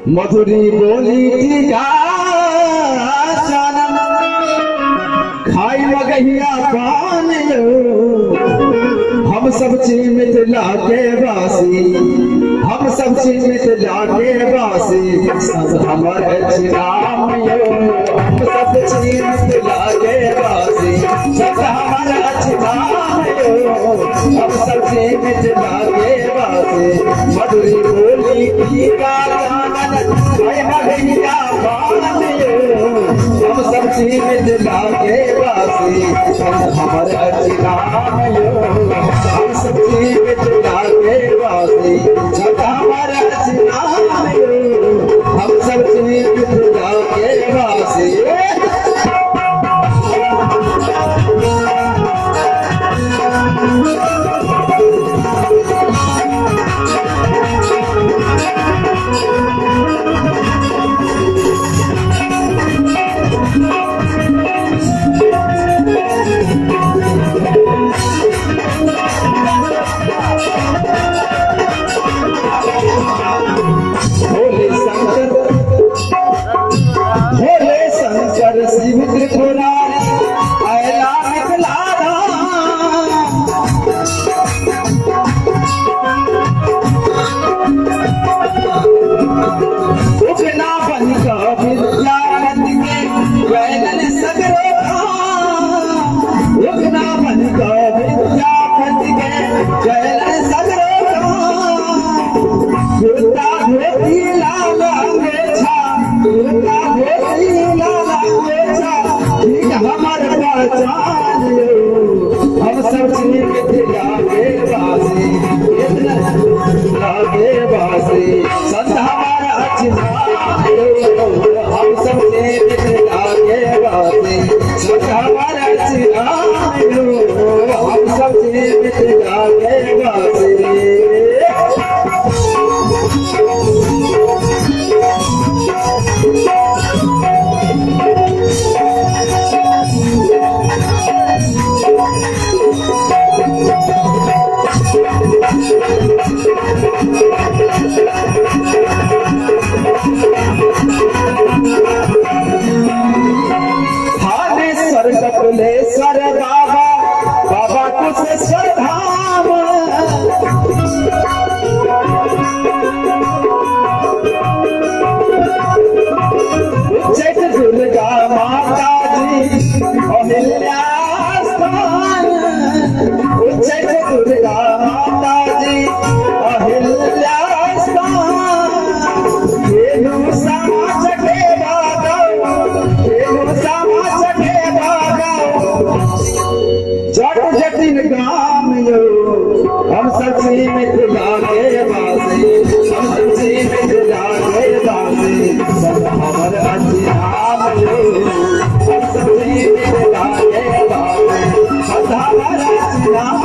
मधुरी बोली टीका चानन खाई मगहिया पान हम सब चीज मिथिला के वासी हम सब चीज मिथिला के वासी सब हमर नाम हम सब चीज मिथिला के वासी सब हमर नाम हम सब चीज मिथिला के वासी मधुरी बोली टीका चानन खाई मगहिया पान हम सब चीज मिथिला के वासी हमर नाम हम सब चीज मिथिला के वासी हमर नाम हम सब चीज मिथिला के वासी शिव त्रिपुरारी आयला मिथिला उगना बन का विद्यापति के वैलन सगरो उगना बन का विद्यापति के वैलन सगरो गुरता धोती लाला मेछा गुरता धोती लाला हमर पहचान हम सब चीज मिथिला के वासी मिथिला के वासी संत हमारा हम सब चीज मिथिला के वासी संत हमारा हम सब चीज मिथिला के वासी कपिलेश्वर बाबा बाबा कुशेश्वर धाम उच्चैठ दुर्गा माता जी अहिल्या स्थान उच्चैठ दुर्गा माता जी अहिल्या स्थान केनु समाज के केनु समाज के जट जटिन काम हम सब चीज मिथिला के वासी हम सब चीज मिथिला के वासी सब हमर नाम हम सब चीज मिथिला के वासी सब हमर नाम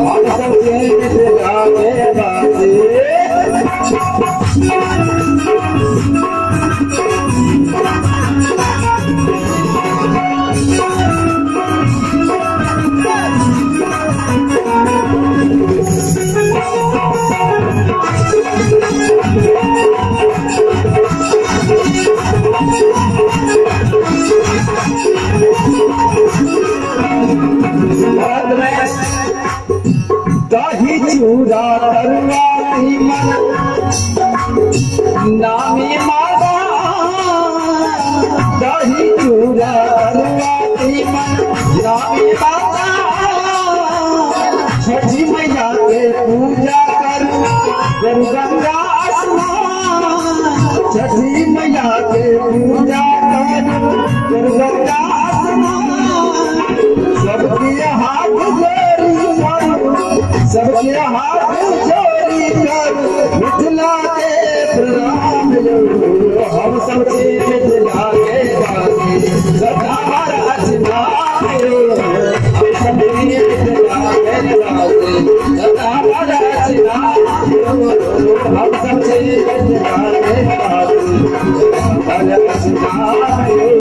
हम सब चीज मिथिला के वासी दही चूड़ा तरुआ मन नामी माता दही चूड़ा तरुआ मन नामी माता छठी मैया के पूजा करू गंगा स्नान छठी मैया के पूजा करू गंगा स्नान सबके हाथ सबके हाथ जोड़ी कर मिथिला के प्रणाम हम सब चीज मिथिला के वासी सब हमारा नाम हम सब चीज मिथिला के वासी सब हमारा हम सब चीज मिथिला के वासी हमारा नाम